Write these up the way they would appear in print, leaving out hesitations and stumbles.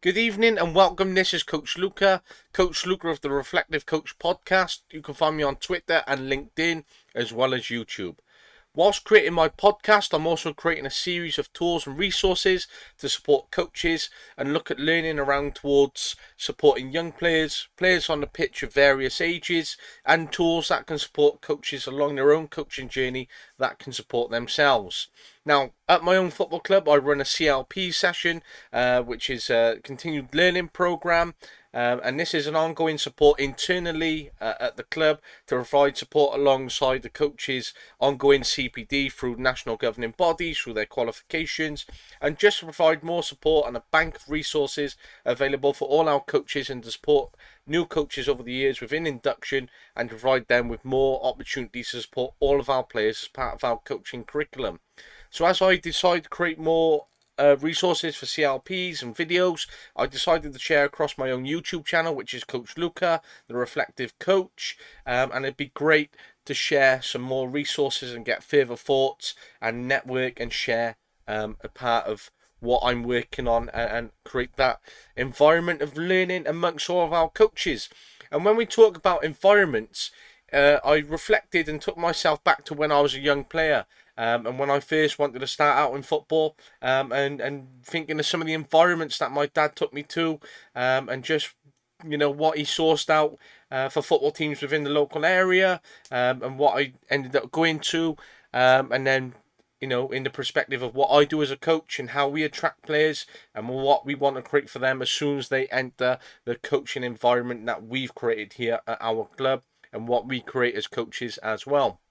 Good evening and welcome. This is Coach Luca of the Reflective Coach podcast. You can find me on Twitter and LinkedIn as well as YouTube. Whilst creating my podcast, I'm also creating a series of tools and resources to support coaches and look at learning around towards supporting young players, players on the pitch of various ages, and tools that can support coaches along their own coaching journey that can support themselves. Now, at my own football club, I run a CLP session, which is a continued learning program. And this is an ongoing support internally at the club to provide support alongside the coaches' ongoing CPD through national governing bodies, through their qualifications, and just to provide more support and a bank of resources available for all our coaches and to support new coaches over the years within induction and provide them with more opportunities to support all of our players as part of our coaching curriculum. So as I decide to create more resources for CLPs and videos, I decided to share across my own YouTube channel, which is Coach Luca, the Reflective Coach, and it'd be great to share some more resources and get further thoughts and network and share a part of what I'm working on and create that environment of learning amongst all of our coaches. And when we talk about environments, I reflected and took myself back to when I was a young player. And when I first wanted to start out in football, and thinking of some of the environments that my dad took me to, and just what he sourced out for football teams within the local area, and what I ended up going to, and then in the perspective of what I do as a coach and how we attract players and what we want to create for them as soon as they enter the coaching environment that we've created here at our club and what we create as coaches as well.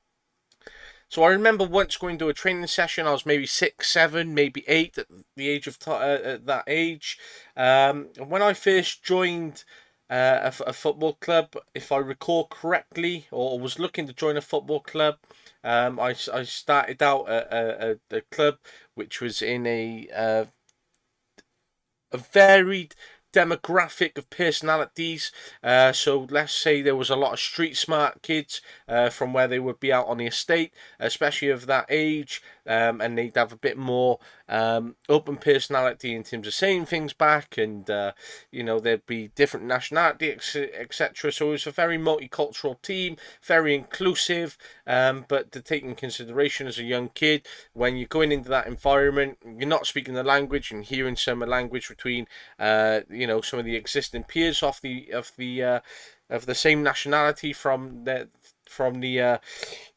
So I remember once going to a training session. I was maybe 6, 7, maybe 8 at the age of at that age. When I first joined a football club, if I recall correctly, or was looking to join a football club, I started out at a club which was in a varied demographic of personalities. So let's say there was a lot of street smart kids from where they would be out on the estate, especially of that age, and they'd have a bit more open personality in terms of saying things back, and there'd be different nationality, etc. So it was a very multicultural team, very inclusive, but to take in consideration as a young kid, when you're going into that environment, you're not speaking the language and hearing some language between some of the existing peers of the same nationality from the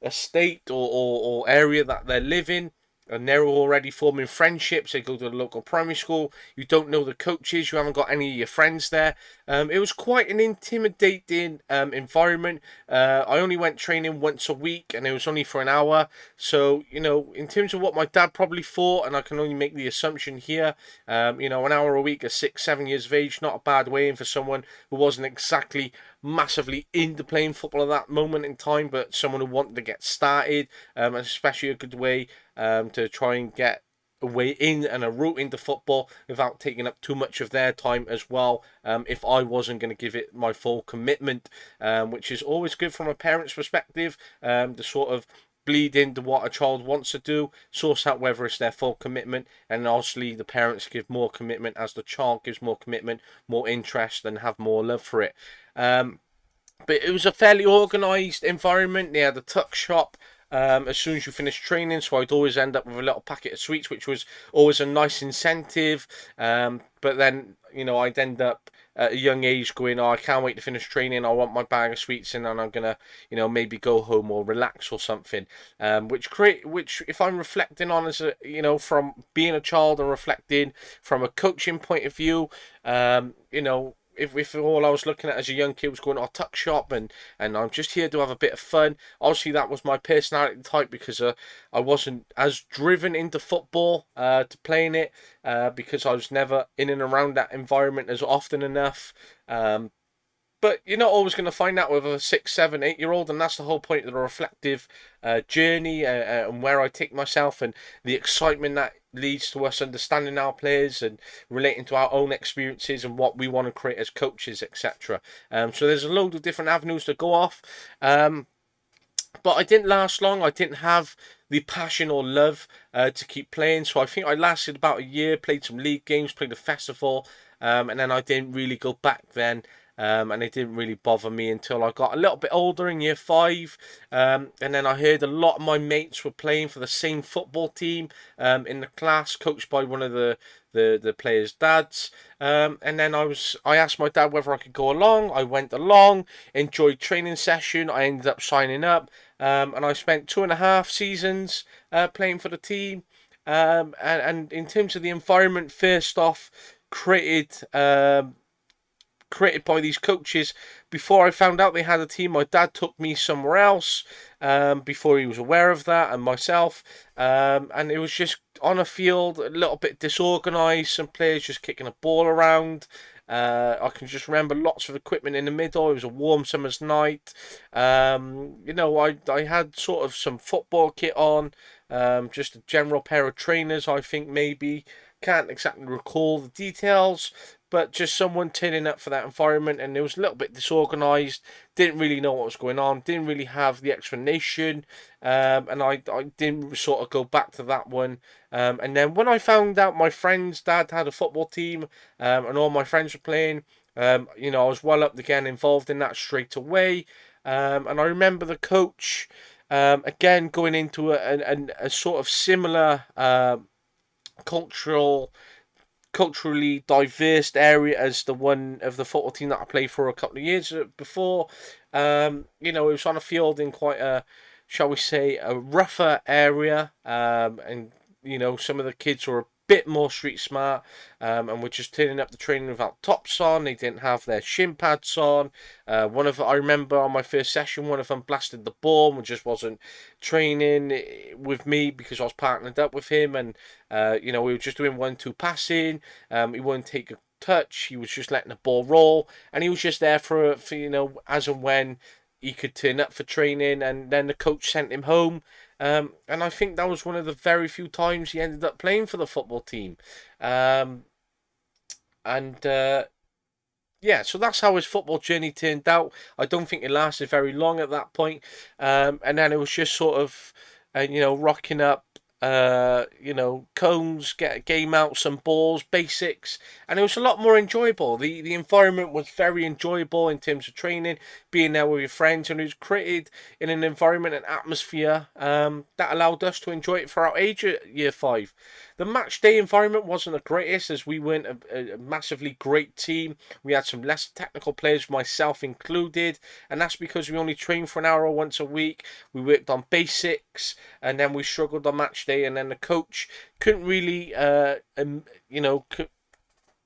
estate or area that they're living, and they're already forming friendships. They go to the local primary school. You don't know the coaches. You haven't got any of your friends there. It was quite an intimidating environment. I only went training once a week, and it was only for an hour. So, in terms of what my dad probably thought, and I can only make the assumption here, an hour a week at 6, 7 years of age, not a bad way in for someone who wasn't exactly massively into playing football at that moment in time, but someone who wanted to get started, especially a good way to try and get a way in and a route into football without taking up too much of their time as well, if I wasn't going to give it my full commitment, which is always good from a parent's perspective, to sort of bleed into what a child wants to do, source out whether it's their full commitment, and obviously the parents give more commitment as the child gives more commitment, more interest, and have more love for it. But it was a fairly organised environment. They had a tuck shop as soon as you finish training, so I'd always end up with a little packet of sweets, which was always a nice incentive. But then, I'd end up at a young age going, oh, I can't wait to finish training. I want my bag of sweets, and then I'm gonna, maybe go home or relax or something. Which, if I'm reflecting on as from being a child and reflecting from a coaching point of view, if all I was looking at as a young kid was going to a tuck shop and I'm just here to have a bit of fun, obviously that was my personality type, because I wasn't as driven into football to playing it, because I was never in and around that environment as often enough. But you're not always going to find that with a 6, 7, 8-year-old, and that's the whole point of the reflective journey, and where I take myself, and the excitement that leads to us understanding our players and relating to our own experiences and what we want to create as coaches, etc. So there's a load of different avenues to go off. but I didn't last long. I didn't have the passion or love to keep playing. So I think I lasted about a year, played some league games, played a festival, and then I didn't really go back then. And it didn't really bother me until I got a little bit older in year five. And then I heard a lot of my mates were playing for the same football team in the class, coached by one of the players' dads. And then I asked my dad whether I could go along. I went along, enjoyed training session. I ended up signing up, and I spent 2.5 seasons playing for the team. And in terms of the environment, first off, created by these coaches. Before I found out they had a team, my dad took me somewhere else before he was aware of that, and myself. And it was just on a field, a little bit disorganised, some players just kicking a ball around. I can just remember lots of equipment in the middle. It was a warm summer's night. I had sort of some football kit on, just a general pair of trainers, I think maybe. Can't exactly recall the details, but just someone turning up for that environment, and it was a little bit disorganised. Didn't really know what was going on. Didn't really have the explanation, and I didn't sort of go back to that one. And then when I found out my friend's dad had a football team, and all my friends were playing, I was well up again involved in that straight away. And I remember the coach, again going into a sort of similar culturally diverse area as the one of the football team that I played for a couple of years before. It was on a field in quite a, shall we say, a rougher area, and some of the kids were a bit more street smart, and were just turning up the training without tops on. They didn't have their shin pads on. I remember on my first session, one of them blasted the ball and just wasn't training with me because I was partnered up with him, and we were just doing 1-2 passing. He wouldn't take a touch. He was just letting the ball roll, and he was just there for as and when he could turn up for training, and then the coach sent him home. And I think that was one of the very few times he ended up playing for the football team. Um, and Yeah, so that's how his football journey turned out. I don't think it lasted very long at that point. And then it was just sort of, rocking up, cones, get a game out, some balls, basics, and it was a lot more enjoyable. The environment was very enjoyable in terms of training, being there with your friends, and it was created in an environment and atmosphere that allowed us to enjoy it for our age at year five. The match day environment wasn't the greatest, as we weren't a massively great team. We had some less technical players, myself included, and that's because we only trained for an hour once a week. We worked on basics, and then we struggled on match day, and then the coach couldn't really,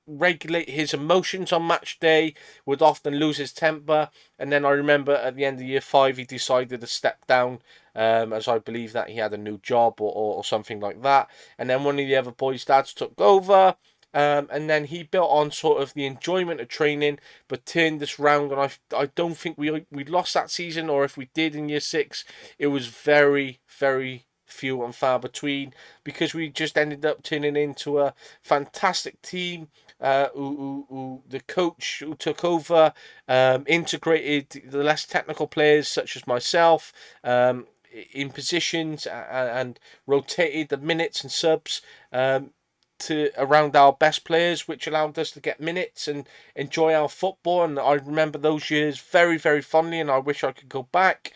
regulate his emotions on match day, would often lose his temper. And then I remember at the end of year five, he decided to step down, as I believe that he had a new job or something like that. And then one of the other boys' dads took over. And then he built on sort of the enjoyment of training, but turned this round. And I don't think we lost that season, or if we did in year six, it was very, very few and far between, because we just ended up turning into a fantastic team. Who the coach who took over integrated the less technical players such as myself in positions, and rotated the minutes and subs to around our best players, which allowed us to get minutes and enjoy our football. And I remember those years very, very fondly, and I wish I could go back.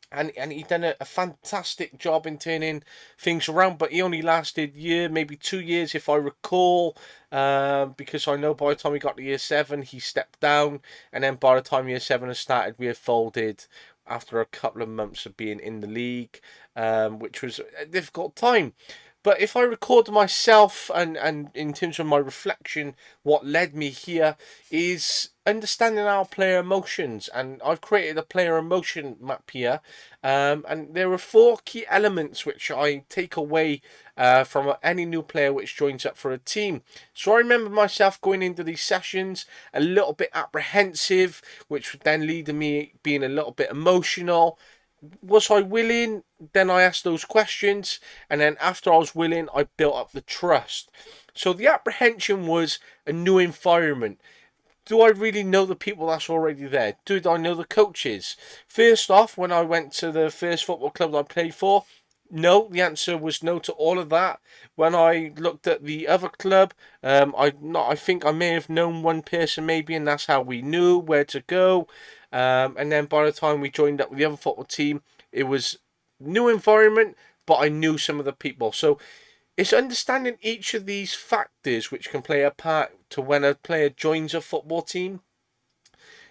And he done a fantastic job in turning things around, but he only lasted year, maybe 2 years, if I recall, because I know by the time we got to year seven, he stepped down, and then by the time year seven had started, we had folded after a couple of months of being in the league, which was a difficult time. But if I record myself, and in terms of my reflection, what led me here is understanding our player emotions. And I've created a player emotion map here. And there are 4 key elements which I take away from any new player which joins up for a team. So I remember myself going into these sessions a little bit apprehensive, which would then lead to me being a little bit emotional. Was I willing? Then I asked those questions, and then after I was willing, I built up the trust. So the apprehension was a new environment. do I really know the people that's already there? Do I know the coaches? First off, when I went to the first football club that I played for, no, the answer was no to all of that. When I looked at the other club, I think I may have known one person maybe, and that's how we knew where to go. And then by the time we joined up with the other football team, it was new environment, but I knew some of the people. So it's understanding each of these factors which can play a part to when a player joins a football team.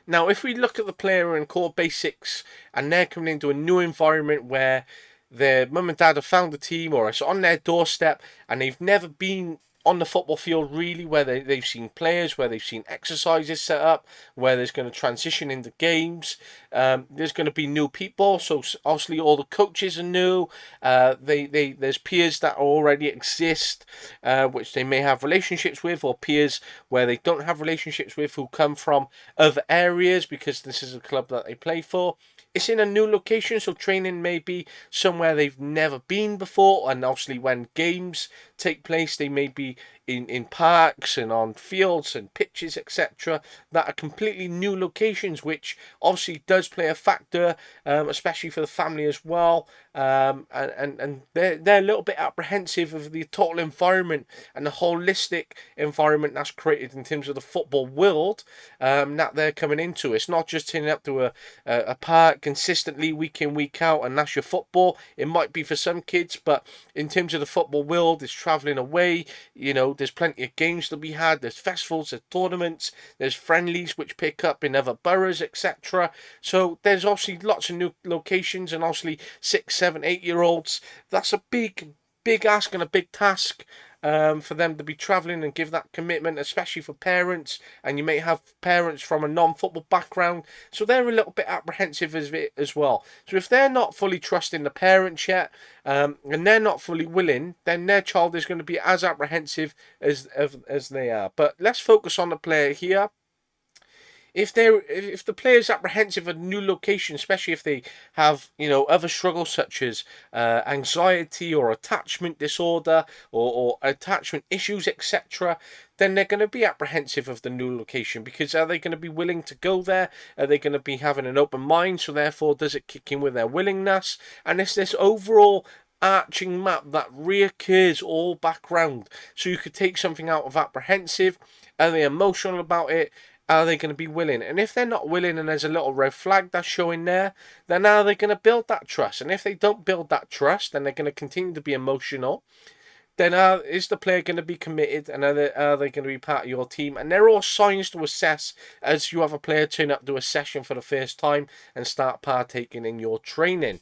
Now, if we look at the player in core basics and they're coming into a new environment where their mum and dad have found a team or it's on their doorstep and they've never been on the football field really, where they've seen players, where they've seen exercises set up, where there's going to transition into games. There's going to be new people, so obviously all the coaches are new. There's peers that already exist, which they may have relationships with, or peers where they don't have relationships with who come from other areas because this is a club that they play for. It's in a new location, so training may be somewhere they've never been before, and obviously when games take place, they may be in parks and on fields and pitches, etc., that are completely new locations, which obviously does play a factor, especially for the family as well. And they're a little bit apprehensive of the total environment and the holistic environment that's created in terms of the football world that they're coming into. It's not just turning up to a park consistently week in, week out, and that's your football. It might be for some kids, but in terms of the football world, it's travelling away. There's plenty of games to be had. There's festivals, there's tournaments, there's friendlies which pick up in other boroughs, etc. So there's obviously lots of new locations, and obviously 6, 7, 8-year-olds. That's a big ask and a big task. For them to be travelling and give that commitment, especially for parents, and you may have parents from a non-football background, so they're a little bit apprehensive of it as well. So if they're not fully trusting the parents yet, and they're not fully willing, then their child is going to be as apprehensive as they are. But let's focus on the player here. If the player's apprehensive of a new location, especially if they have other struggles such as anxiety or attachment disorder or attachment issues, etc., then they're going to be apprehensive of the new location, because are they going to be willing to go there? Are they going to be having an open mind? So therefore, does it kick in with their willingness? And it's this overall arching map that reoccurs all back round. So you could take something out of apprehensive. Are they emotional about it? Are they going to be willing? And if they're not willing and there's a little red flag that's showing there, then are they going to build that trust? And if they don't build that trust, then they're going to continue to be emotional. Then is the player going to be committed, and are they going to be part of your team? And they're all signs to assess as you have a player turn up to a session for the first time and start partaking in your training.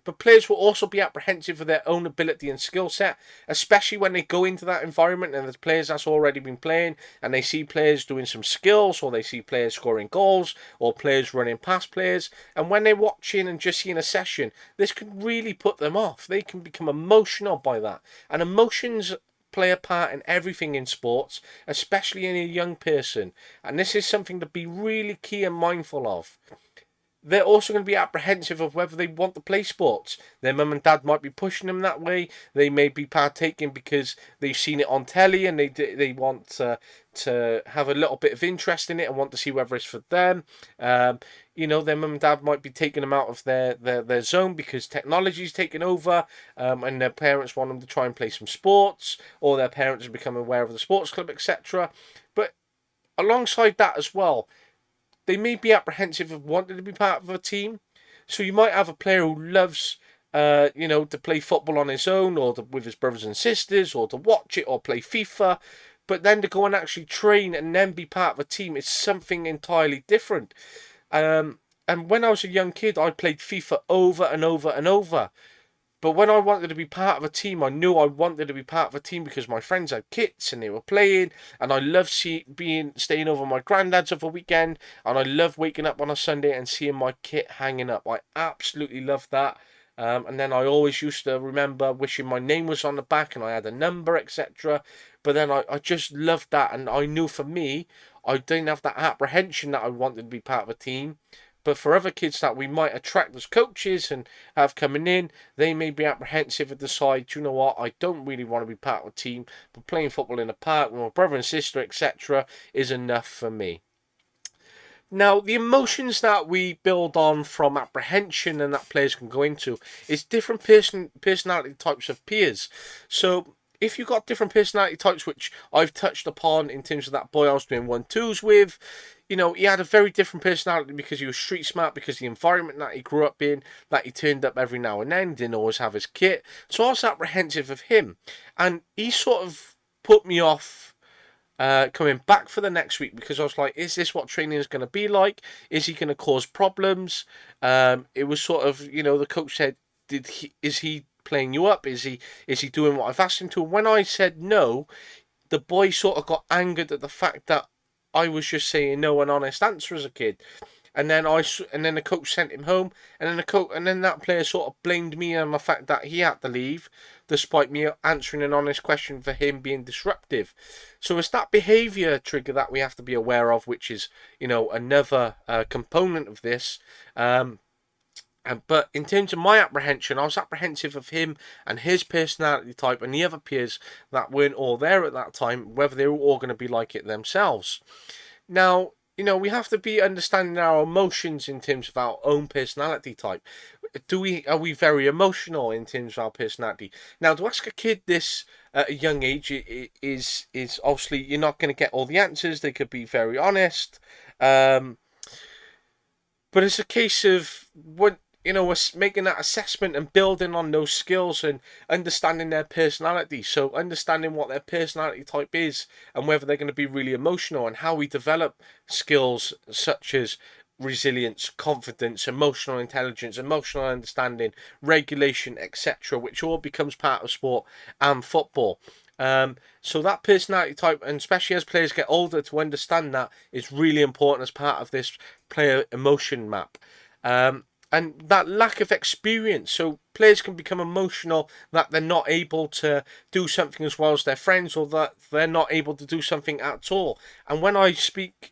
But players will also be apprehensive of their own ability and skill set, especially when they go into that environment and there's players that's already been playing and they see players doing some skills, or they see players scoring goals, or players running past players. And when they're watching and just seeing a session, this can really put them off. They can become emotional by that. And emotions play a part in everything in sports, especially in a young person. And this is something to be really key and mindful of. They're also going to be apprehensive of whether they want to play sports. Their mum and dad might be pushing them that way. They may be partaking because they've seen it on telly and they want to have a little bit of interest in it and want to see whether it's for them. Their mum and dad might be taking them out of their zone because technology's taken over, and their parents want them to try and play some sports, or their parents have become aware of the sports club, etc. But alongside that as well, they may be apprehensive of wanting to be part of a team. So you might have a player who loves, to play football on his own, or with his brothers and sisters, or to watch it, or play FIFA. But then to go and actually train and then be part of a team is something entirely different. And when I was a young kid, I played FIFA over and over and over. But when I wanted to be part of a team, I knew I wanted to be part of a team because my friends had kits and they were playing, and I loved staying over my granddad's over weekend, and I loved waking up on a Sunday and seeing my kit hanging up. I absolutely loved that. And then I always used to remember wishing my name was on the back and I had a number, etc. But then I just loved that, and I knew for me, I didn't have that apprehension that I wanted to be part of a team. But for other kids that we might attract as coaches and have coming in, they may be apprehensive and decide, you know what, I don't really want to be part of a team, but playing football in a park with my brother and sister, etc., is enough for me. Now, the emotions that we build on from apprehension and that players can go into is different personality types of peers. So, if you've got different personality types, which I've touched upon in terms of that boy I was doing 1-2s with, he had a very different personality because he was street smart, because the environment that he grew up in, that he turned up every now and then, didn't always have his kit. So I was apprehensive of him. And he sort of put me off coming back for the next week, because I was like, is this what training is going to be like? Is he going to cause problems? It was sort of, the coach said, is he playing you up? Is he doing what I've asked him to? When I said no, the boy sort of got angered at the fact that I was just saying no an honest answer as a kid. And then the coach sent him home, and then that player sort of blamed me on the fact that he had to leave, despite me answering an honest question for him being disruptive. So it's that behaviour trigger that we have to be aware of, which is another component of this. But in terms of my apprehension, I was apprehensive of him and his personality type and the other peers that weren't all there at that time, whether they were all going to be like it themselves. Now, we have to be understanding our emotions in terms of our own personality type. Are we very emotional in terms of our personality? Now, to ask a kid this at a young age is obviously you're not going to get all the answers. They could be very honest, but it's a case of us making that assessment and building on those skills and understanding their personality. So understanding what their personality type is and whether they're going to be really emotional, and how we develop skills such as resilience, confidence, emotional intelligence, emotional understanding, regulation, etc., which all becomes part of sport and football. So that personality type, and especially as players get older, to understand that is really important as part of this player emotion map. And that lack of experience, so players can become emotional that they're not able to do something as well as their friends, or that they're not able to do something at all. And when I've spoken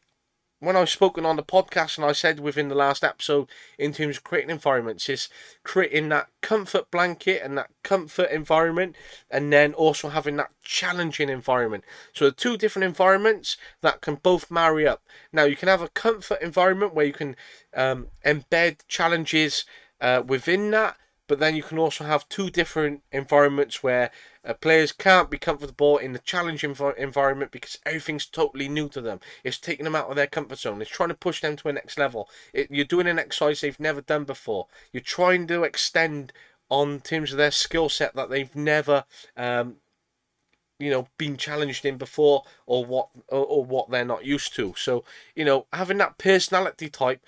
on the podcast, and I said within the last episode, in terms of creating environments, is creating that comfort blanket and that comfort environment, and then also having that challenging environment. So the two different environments that can both marry up. Now, you can have a comfort environment where you can embed challenges within that, but then you can also have two different environments where players can't be comfortable in the challenging environment because everything's totally new to them. It's taking them out of their comfort zone. It's trying to push them to a next level. You're doing an exercise they've never done before. You're trying to extend on terms of their skill set that they've never been challenged in before, or what they're not used to. So having that personality type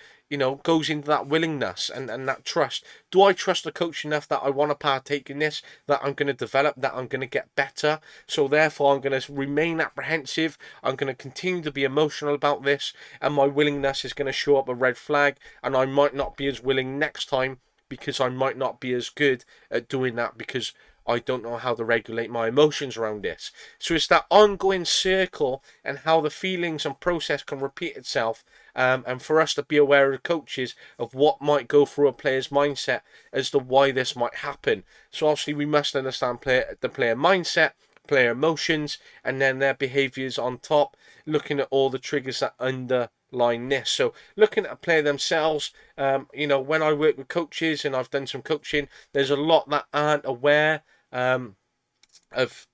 goes into that willingness and that trust. Do I trust the coach enough that I want to partake in this, that I'm going to develop, that I'm going to get better? So therefore I'm going to remain apprehensive, I'm going to continue to be emotional about this, and my willingness is going to show up a red flag, and I might not be as willing next time, because I might not be as good at doing that, because I don't know how to regulate my emotions around this. So it's that ongoing circle, and how the feelings and process can repeat itself, and for us to be aware of coaches of what might go through a player's mindset as to why this might happen. So obviously we must understand the player mindset, player emotions, and then their behaviours on top, looking at all the triggers that underline this. So looking at a player themselves, when I work with coaches and I've done some coaching, there's a lot that aren't aware of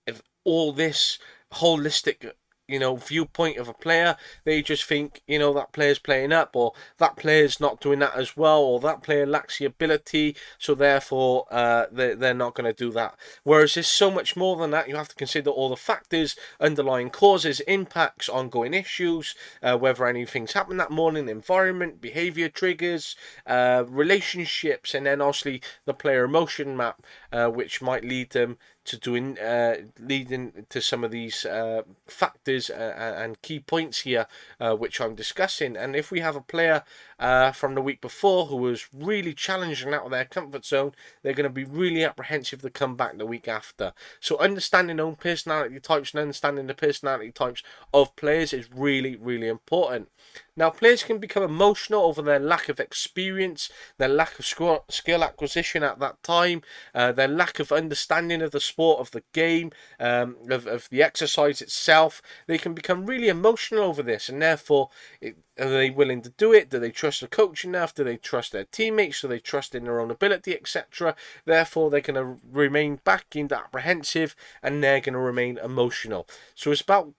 all this holistic viewpoint of a player. They just think that player's playing up, or that player's not doing that as well, or that player lacks the ability, so therefore they're not going to do that. Whereas there's so much more than that. You have to consider all the factors, underlying causes, impacts, ongoing issues, whether anything's happened that morning, environment, behavior triggers, relationships, and then obviously the player emotion map, which might lead them to leading to some of these factors and key points here, which I'm discussing. And if we have a player from the week before who was really challenging out of their comfort zone, they're going to be really apprehensive to come back the week after. So understanding their own personality types and understanding the personality types of players is really, really important. Now, players can become emotional over their lack of experience, their lack of skill acquisition at that time, their lack of understanding of the sport, of the game, of the exercise itself. They can become really emotional over this, and therefore, are they willing to do it? Do they trust the coach enough? Do they trust their teammates? Do they trust in their own ability, etc.? Therefore, they're going to remain back-end apprehensive, and they're going to remain emotional. So it's about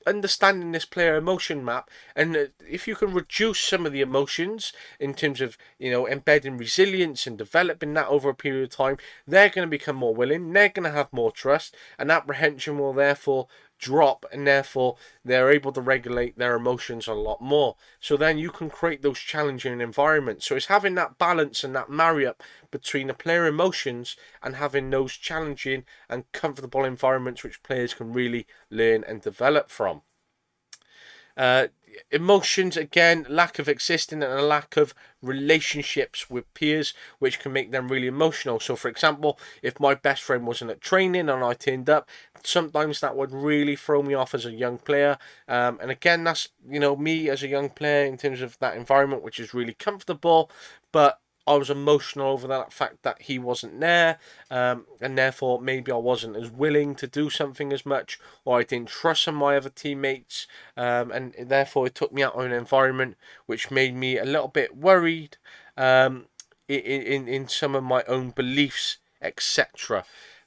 understanding this player emotion map, and if you can reduce some of the emotions in terms of embedding resilience and developing that over a period of time, they're going to become more willing, they're going to have more trust, and apprehension will therefore drop, and therefore they're able to regulate their emotions a lot more. So then you can create those challenging environments. So it's having that balance and that marry up between the player emotions and having those challenging and comfortable environments which players can really learn and develop from. Emotions, again, lack of existing and a lack of relationships with peers, which can make them really emotional. So, for example, if my best friend wasn't at training and I turned up, sometimes that would really throw me off as a young player. And again, that's, me as a young player in terms of that environment, which is really comfortable, but I was emotional over that fact that he wasn't there, and therefore maybe I wasn't as willing to do something as much, or I didn't trust some of my other teammates, and therefore it took me out of an environment which made me a little bit worried in some of my own beliefs, etc.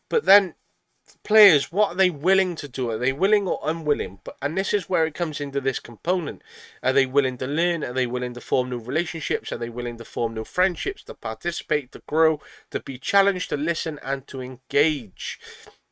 But then players, what are they willing to do? Are they willing or unwilling? And this is where it comes into this component. Are they willing to learn? Are they willing to form new relationships? Are they willing to form new friendships, to participate, to grow, to be challenged, to listen, and to engage?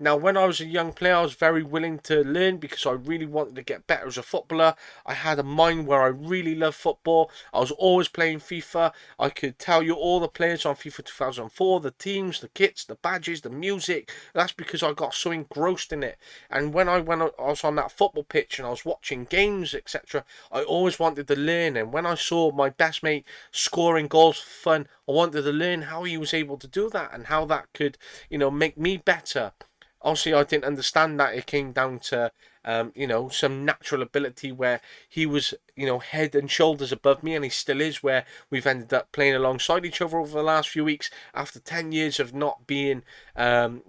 Now, when I was a young player, I was very willing to learn because I really wanted to get better as a footballer. I had a mind where I really loved football. I was always playing FIFA. I could tell you all the players on FIFA 2004, the teams, the kits, the badges, the music. That's because I got so engrossed in it. And when I was on that football pitch and I was watching games, etc., I always wanted to learn. And when I saw my best mate scoring goals for fun, I wanted to learn how he was able to do that and how that could, make me better. Obviously, I didn't understand that. It came down to, some natural ability where he was, head and shoulders above me, and he still is, where we've ended up playing alongside each other over the last few weeks after 10 years of not being, 10,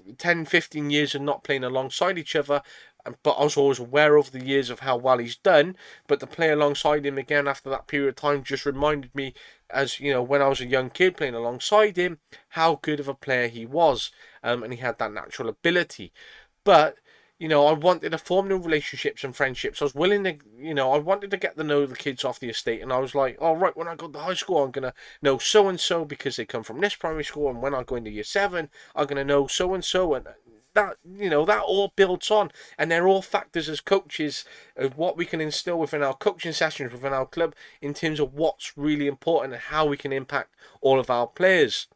15 years of not playing alongside each other. But I was always aware over the years of how well he's done. But to play alongside him again after that period of time just reminded me, as when I was a young kid playing alongside him, how good of a player he was. And he had that natural ability. But I wanted to form new relationships and friendships. I was willing to, I wanted to get to know the kids off the estate. And I was like, oh, right, when I go to high school, I'm going to know so-and-so because they come from this primary school. And when I go into year 7, I'm going to know so-and-so. And that, that all builds on. And they're all factors as coaches of what we can instill within our coaching sessions, within our club, in terms of what's really important and how we can impact all of our players.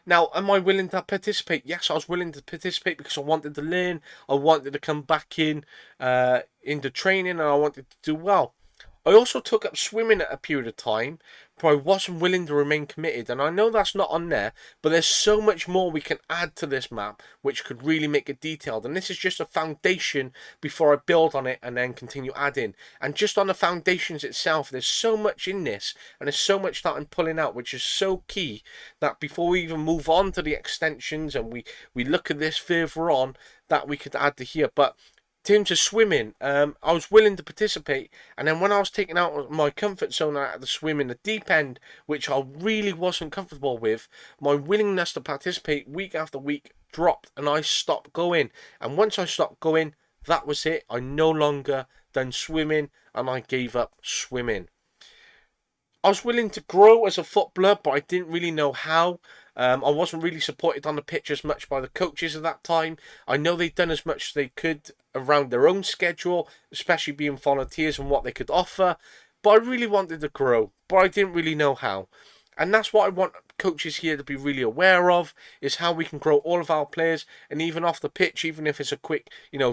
Now, am I willing to participate? Yes, I was willing to participate because I wanted to learn. I wanted to come back into training, and I wanted to do well. I also took up swimming at a period of time, but I wasn't willing to remain committed. And I know that's not on there, but there's so much more we can add to this map, which could really make it detailed. And this is just a foundation before I build on it and then continue adding. And just on the foundations itself, there's so much in this, and there's so much that I'm pulling out, which is so key that before we even move on to the extensions and we look at this further on, that we could add to here. But in terms of swimming, I was willing to participate, and then when I was taken out of my comfort zone out of the swim in the deep end, which I really wasn't comfortable with, my willingness to participate week after week dropped, and I stopped going. And once I stopped going, that was it. I no longer done swimming, and I gave up swimming. I was willing to grow as a footballer, but I didn't really know how. I wasn't really supported on the pitch as much by the coaches at that time. I know they'd done as much as they could around their own schedule, especially being volunteers and what they could offer. But I really wanted to grow, but I didn't really know how. And that's what I want coaches here to be really aware of is how we can grow all of our players, and even off the pitch, even if it's a quick,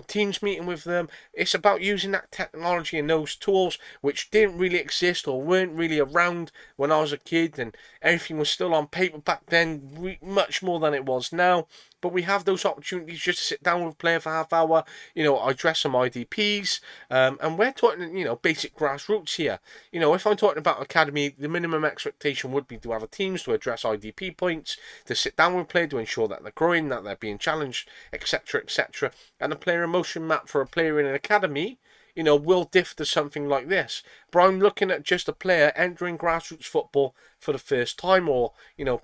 teams meeting with them, it's about using that technology and those tools which didn't really exist or weren't really around when I was a kid, and everything was still on paper back then, much more than it was now. But we have those opportunities just to sit down with a player for half hour. I address some IDPs, and we're talking, basic grassroots here. If I'm talking about academy, the minimum expectation would be to have a teams to address IDP points, to sit down with a player to ensure that they're growing, that they're being challenged, etc., etc. And a player emotion map for a player in an academy, will differ to something like this. But I'm looking at just a player entering grassroots football for the first time, or,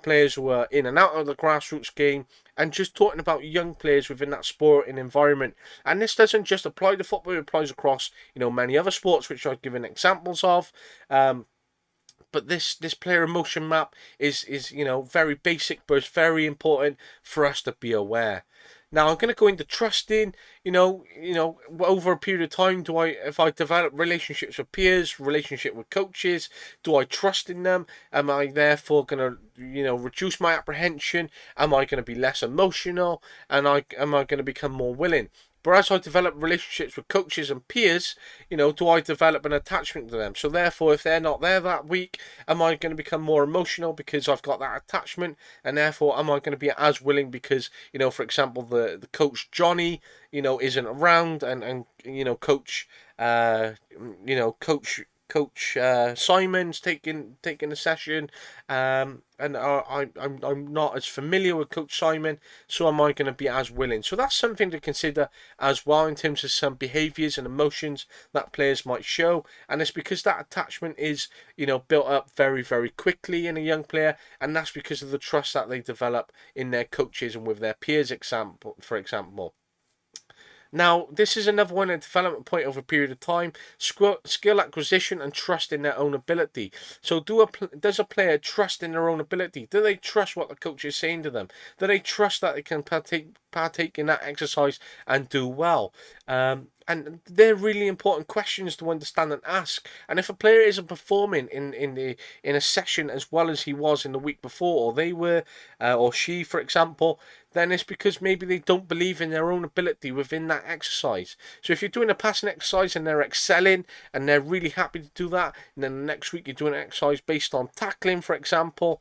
players who are in and out of the grassroots game, and just talking about young players within that sport and environment. And this doesn't just apply to football, it applies across, many other sports, which I've given examples of. But this player emotion map is very basic, but it's very important for us to be aware. Now I'm going to go into trusting. Over a period of time, if I develop relationships with peers, relationship with coaches, do I trust in them? Am I therefore going to reduce my apprehension? Am I going to be less emotional? And am I going to become more willing? But as I develop relationships with coaches and peers, do I develop an attachment to them? So therefore, if they're not there that week, am I going to become more emotional because I've got that attachment? And therefore, am I going to be as willing because, for example, the coach Johnny, isn't around, and coach, Coach Simon's taking a session, and I'm not as familiar with Coach Simon, so am I going to be as willing? So that's something to consider as well in terms of some behaviours and emotions that players might show, and it's because that attachment is built up very, very quickly in a young player, and that's because of the trust that they develop in their coaches and with their peers. For example. Now, this is another one, a development point over a period of time. Skill acquisition and trust in their own ability. So does a player trust in their own ability? Do they trust what the coach is saying to them? Do they trust that they can partake in that exercise and do well? And they're really important questions to understand and ask. And if a player isn't performing in a session as well as he was in the week before, or they were, or she, for example, then it's because maybe they don't believe in their own ability within that exercise. So if you're doing a passing exercise and they're excelling and they're really happy to do that, and then the next week you're doing an exercise based on tackling, for example,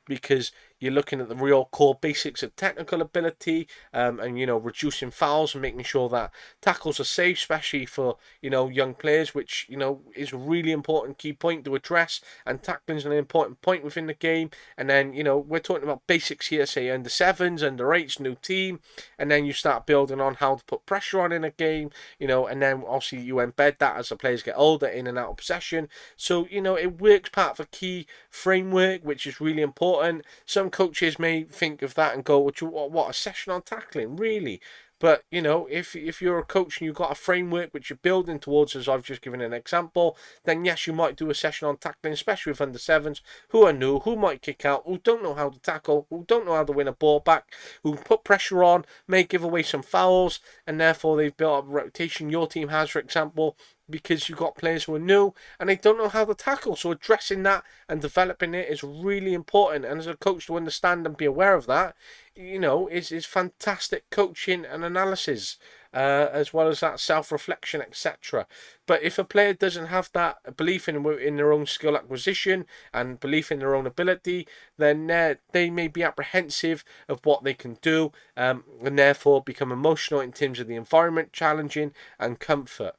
because you're looking at the real core basics of technical ability, and reducing fouls and making sure that tackles are safe, especially for young players, which is a really important key point to address. And tackling is an important point within the game. And then we're talking about basics here, say under sevens, under eights, new team, and then you start building on how to put pressure on in a game. And then obviously you embed that as the players get older in and out of possession. So it works part of a key framework, which is really important. Some coaches may think of that and go, what a session on tackling, really? But if you're a coach and you've got a framework which you're building towards, as I've just given an example, then yes, you might do a session on tackling, especially with under sevens who are new, who might kick out, who don't know how to tackle, who don't know how to win a ball back, who put pressure on, may give away some fouls, and therefore they've built up a reputation. Your team has, for example, because you've got players who are new and they don't know how to tackle. So addressing that and developing it is really important. And as a coach, to understand and be aware of that, is fantastic coaching and analysis, as well as that self-reflection, etc. But if a player doesn't have that belief in their own skill acquisition and belief in their own ability, then they may be apprehensive of what they can do, and therefore become emotional in terms of the environment, challenging and comfort.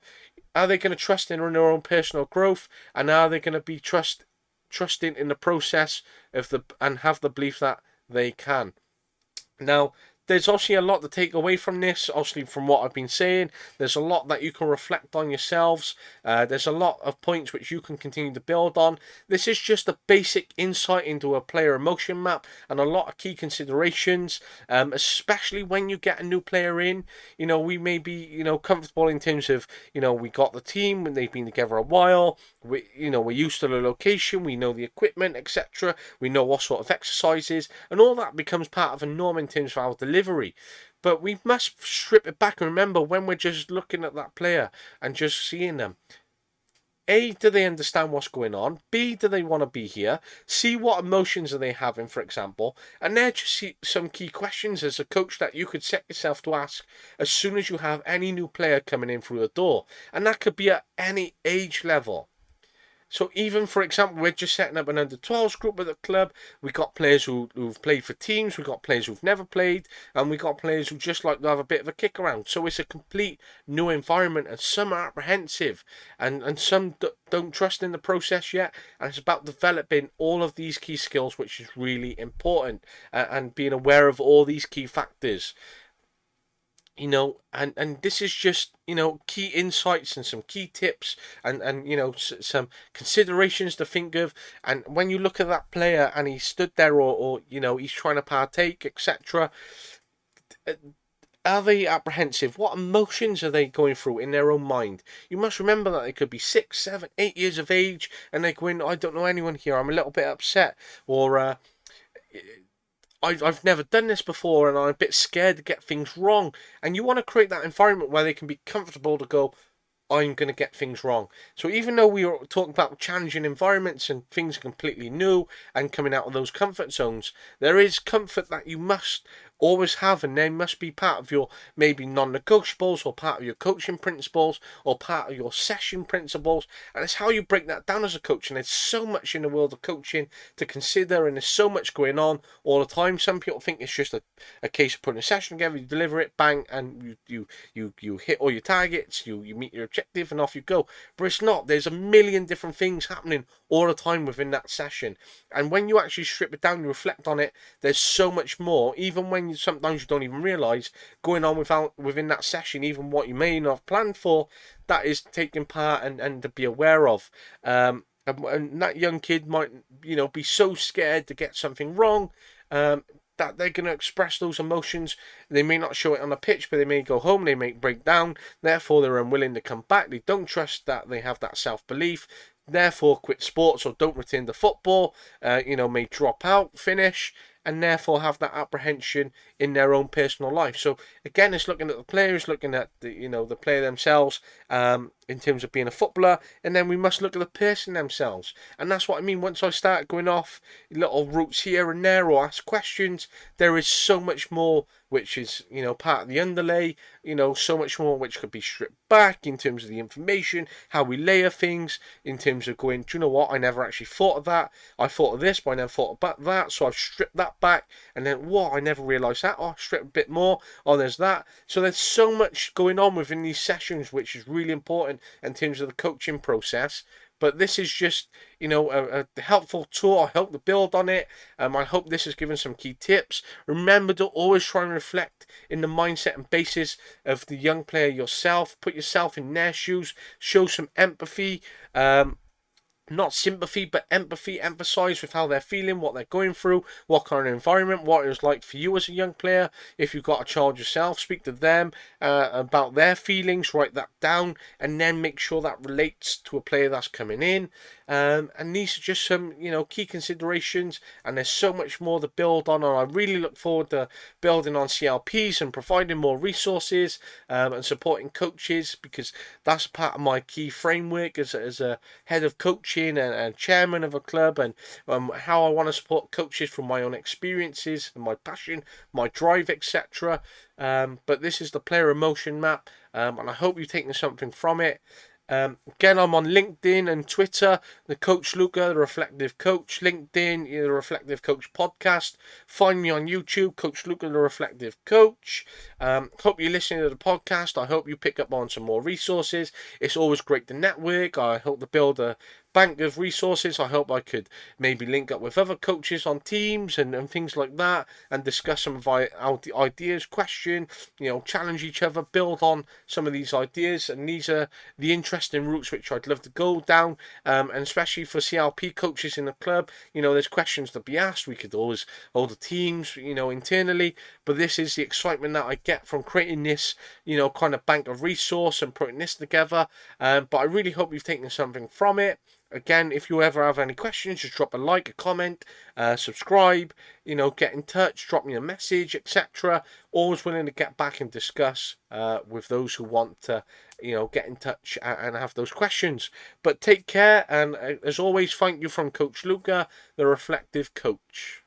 Are they going to trust in their own personal growth, and are they going to be trusting in the process and have the belief that they can? Now, there's obviously a lot to take away from this, obviously from what I've been saying. There's a lot that you can reflect on yourselves. There's a lot of points which you can continue to build on. This is just a basic insight into a player emotion map and a lot of key considerations, especially when you get a new player in. We may be, comfortable in terms of, we got the team and they've been together a while. We're used to the location, we know the equipment, etc. We know what sort of exercises, and all that becomes part of a norm in terms of our delivery. But we must strip it back and remember, when we're just looking at that player and just seeing them, A, do they understand what's going on? B, do they want to be here? C, what emotions are they having, for example? And there just see some key questions as a coach that you could set yourself to ask as soon as you have any new player coming in through the door. And that could be at any age level. So even, for example, we're just setting up an under-12s group at the club. We've got players who've played for teams. We've got players who've never played. And we've got players who just like to have a bit of a kick around. So it's a complete new environment. And some are apprehensive. And some don't trust in the process yet. And it's about developing all of these key skills, which is really important. And being aware of all these key factors. And this is just, key insights and some key tips and some considerations to think of. And when you look at that player and he stood there or he's trying to partake, etc., are they apprehensive? What emotions are they going through in their own mind? You must remember that they could be 6, 7, 8 years of age and they're going, I don't know anyone here, I'm a little bit upset, or I've never done this before and I'm a bit scared to get things wrong. And you want to create that environment where they can be comfortable to go, I'm going to get things wrong. So even though we are talking about challenging environments and things completely new and coming out of those comfort zones, there is comfort that you must always have, and they must be part of your maybe non-negotiables or part of your coaching principles or part of your session principles. And it's how you break that down as a coach. And there's so much in the world of coaching to consider, and there's so much going on all the time. Some people think it's just a case of putting a session together, you deliver it, bang, and you hit all your targets, you meet your objective, and off you go. But it's not. There's a million different things happening all the time within that session. And when you actually strip it down, you reflect on it, there's so much more, even when sometimes you don't even realise going on within that session, even what you may not have planned for, that is taking part and to be aware of. And that young kid might, be so scared to get something wrong, that they're going to express those emotions. They may not show it on the pitch, but they may go home, they may break down, therefore they're unwilling to come back. They don't trust that they have that self-belief, therefore quit sports or don't return to football, may drop out, finish, and therefore have that apprehension in their own personal life. So again, it's looking at the players, looking at the player themselves, in terms of being a footballer, and then we must look at the person themselves. And that's what I mean. Once I start going off little routes here and there or ask questions, there is so much more which is part of the underlay, so much more which could be stripped back in terms of the information, how we layer things, in terms of going, do you know what, I never actually thought of that, I thought of this but I never thought about that, so I've stripped that back, and then what, I never realised that, oh, strip a bit more, oh, there's that. So there's so much going on within these sessions which is really important in terms of the coaching process. But this is just, a helpful tool. I hope to build on it. I hope this has given some key tips. Remember to always try and reflect in the mindset and basis of the young player yourself. Put yourself in their shoes. Show some empathy. Not sympathy, but empathy. Emphasize with how they're feeling, what they're going through, what kind of environment, what it was like for you as a young player. If you've got a child yourself, speak to them about their feelings, write that down, and then make sure that relates to a player that's coming in. And these are just some, key considerations, and there's so much more to build on, and I really look forward to building on CLPs and providing more resources and supporting coaches, because that's part of my key framework as a head of coaching and chairman of a club, and how I want to support coaches from my own experiences and my passion, my drive, etc. But this is the player emotion map, and I hope you've taken something from it. Again, I'm on LinkedIn and Twitter, the Coach Luca, the Reflective Coach. LinkedIn, the Reflective Coach Podcast. Find me on YouTube, Coach Luca, the Reflective Coach. Hope you're listening to the podcast. I hope you pick up on some more resources. It's always great to network. I hope to build a bank of resources. I hope I could maybe link up with other coaches on teams and things like that, and discuss some of our ideas, question, challenge each other, build on some of these ideas. And these are the interesting routes which I'd love to go down, and especially for CLP coaches in the club, there's questions to be asked. We could always hold the teams, internally, but this is the excitement that I get from creating this, kind of bank of resource and putting this together. But I really hope you've taken something from it. Again, if you ever have any questions, just drop a like, a comment, subscribe, get in touch, drop me a message, etc. Always willing to get back and discuss with those who want to, get in touch and have those questions. But take care, and as always, thank you from Coach Luca, the Reflective Coach.